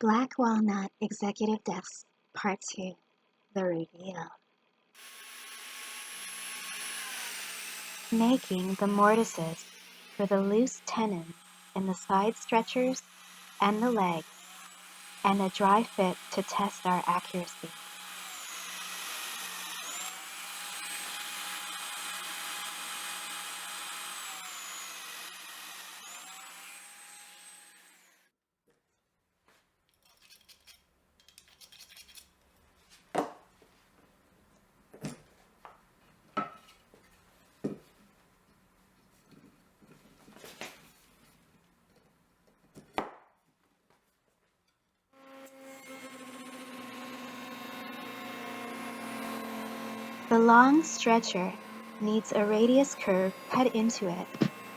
Black Walnut Executive Desk, Part 2, The Reveal. Making the mortises for the loose tenons in the side stretchers and the legs, and a dry fit to test our accuracy. The long stretcher needs a radius curve cut into it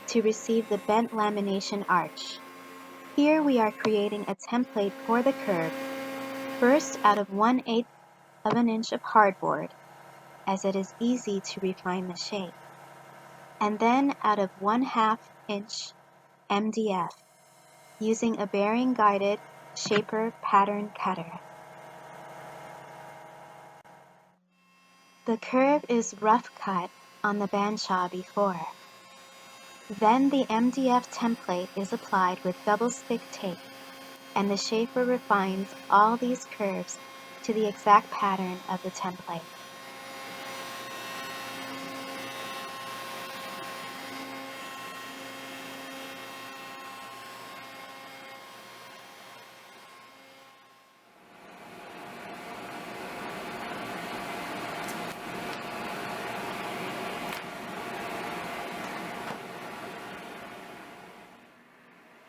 to receive the bent lamination arch. Here we are creating a template for the curve, first out of 1/8 of an inch of hardboard, as it is easy to refine the shape, and then out of 1/2 inch MDF, using a bearing-guided shaper pattern cutter. The curve is rough cut on the bandsaw before. Then the MDF template is applied with double-stick tape, and the shaper refines all these curves to the exact pattern of the template.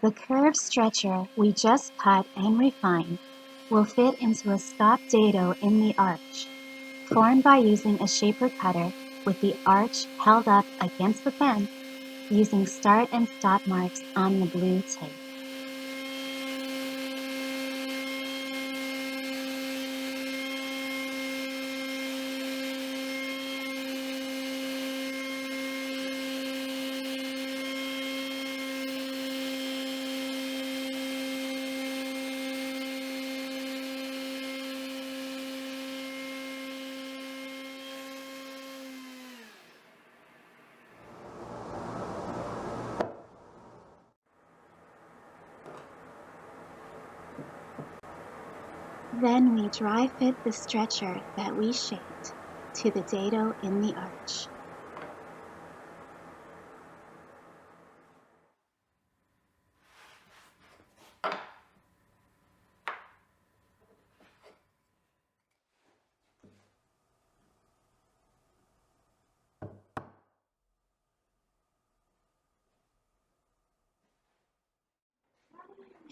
The curved stretcher we just cut and refined will fit into a stop dado in the arch, formed by using a shaper cutter with the arch held up against the fence using start and stop marks on the blue tape. Then we dry fit the stretcher that we shaped to the dado in the arch.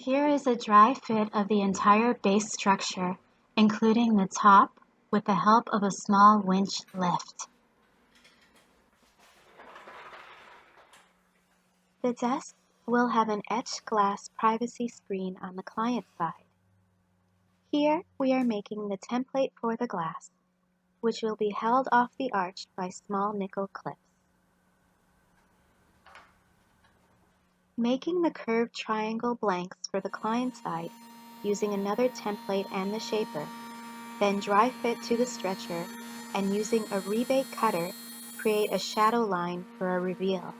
Here is a dry fit of the entire base structure, including the top, with the help of a small winch lift. The desk will have an etched glass privacy screen on the client side. Here we are making the template for the glass, which will be held off the arch by small nickel clips. Making the curved triangle blanks for the client side using another template and the shaper, then dry fit to the stretcher and using a rebate cutter create a shadow line for a reveal.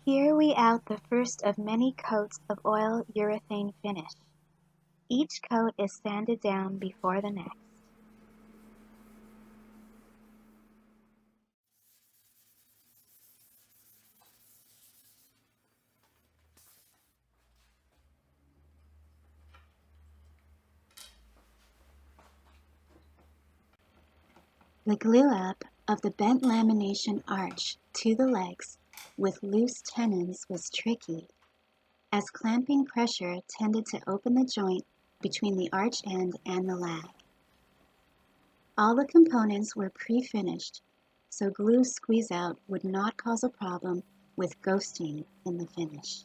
Here we out the first of many coats of oil urethane finish. Each coat is sanded down before the next. The glue up of the bent lamination arch to the legs with loose tenons was tricky, as clamping pressure tended to open the joint between the arch end and the lag. All the components were pre-finished, so glue squeeze-out would not cause a problem with ghosting in the finish.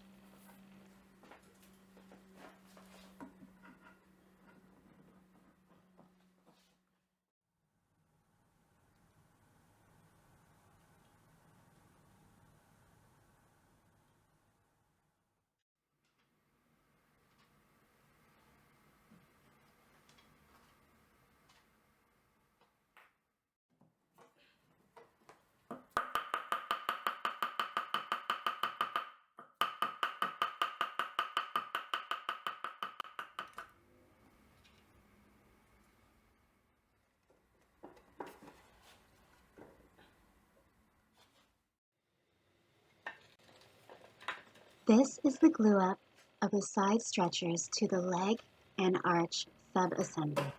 This is the glue up of the side stretchers to the leg and arch sub-assembly.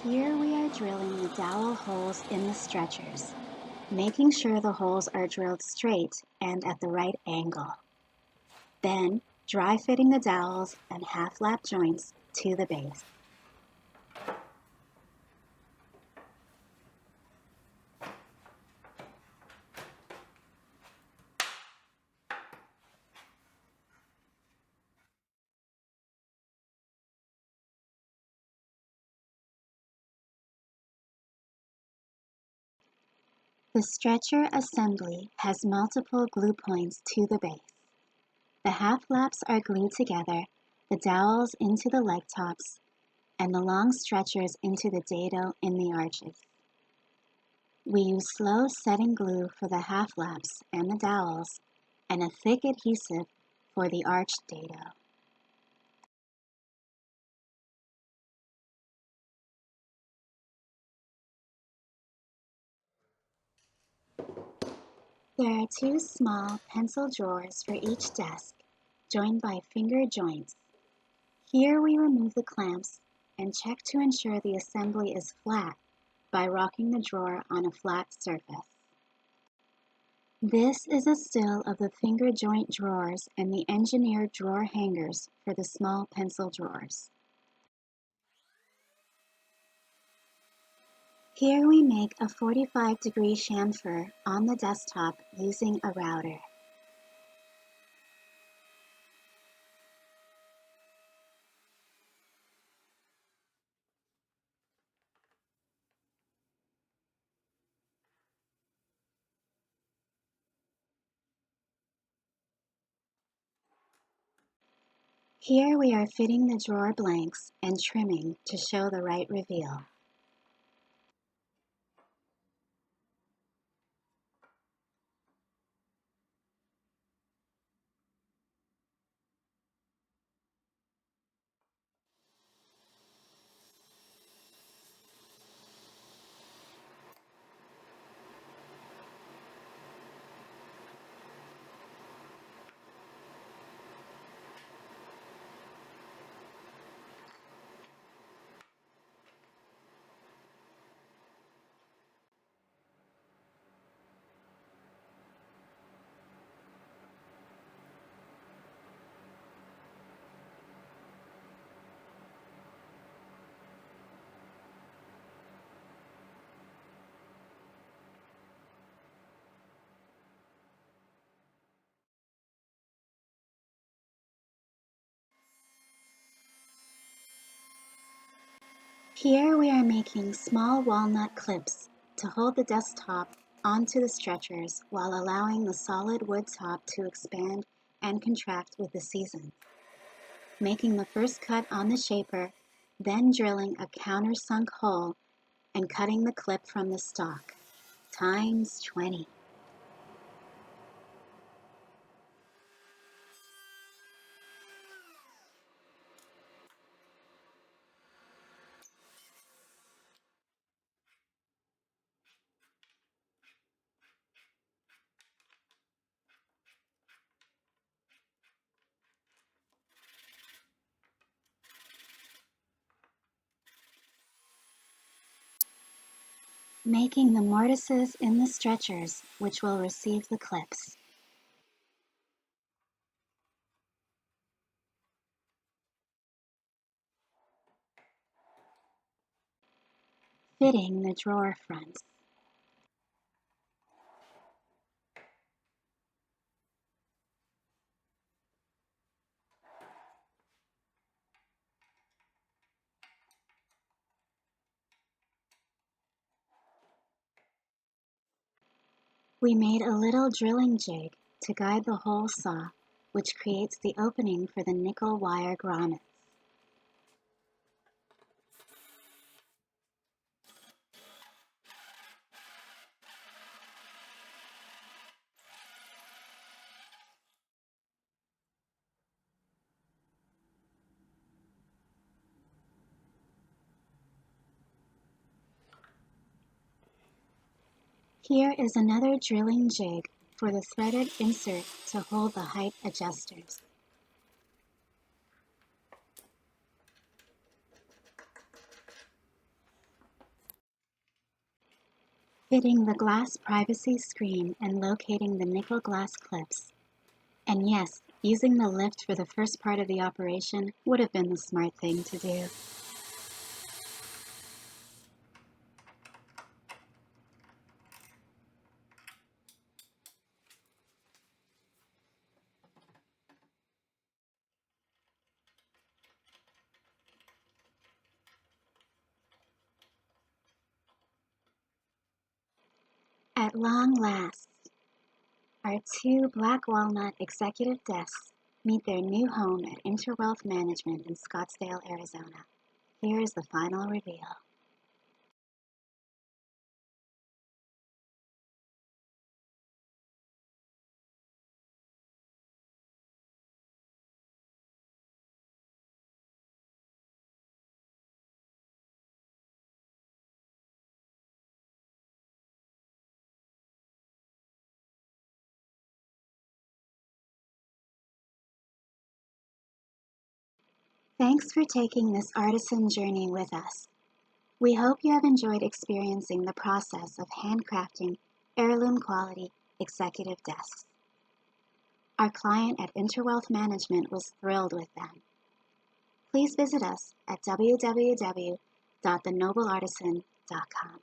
Here we are drilling the dowel holes in the stretchers, making sure the holes are drilled straight and at the right angle. Then dry fitting the dowels and half lap joints to the base. The stretcher assembly has multiple glue points to the base. The half laps are glued together, the dowels into the leg tops, and the long stretchers into the dado in the arches. We use slow setting glue for the half laps and the dowels, and a thick adhesive for the arch dado. There are two small pencil drawers for each desk, joined by finger joints. Here we remove the clamps and check to ensure the assembly is flat by rocking the drawer on a flat surface. This is a still of the finger joint drawers and the engineered drawer hangers for the small pencil drawers. Here we make a 45-degree chamfer on the desktop using a router. Here we are fitting the drawer blanks and trimming to show the right reveal. Here we are making small walnut clips to hold the desktop onto the stretchers while allowing the solid wood top to expand and contract with the season. Making the first cut on the shaper, then drilling a countersunk hole and cutting the clip from the stock, times 20. making the mortises in the stretchers which will receive the clips, fitting the drawer fronts. We made a little drilling jig to guide the hole saw, which creates the opening for the nickel wire grommets. Here is another drilling jig for the threaded insert to hold the height adjusters. Fitting the glass privacy screen and locating the nickel glass clips. And yes, using the lift for the first part of the operation would have been the smart thing to do. At long last, our two black walnut executive desks meet their new home at Interwealth Management in Scottsdale, Arizona. Here is the final reveal. Thanks for taking this artisan journey with us. We hope you have enjoyed experiencing the process of handcrafting heirloom quality executive desks. Our client at Interwealth Management was thrilled with them. Please visit us at www.thenobleartisan.com.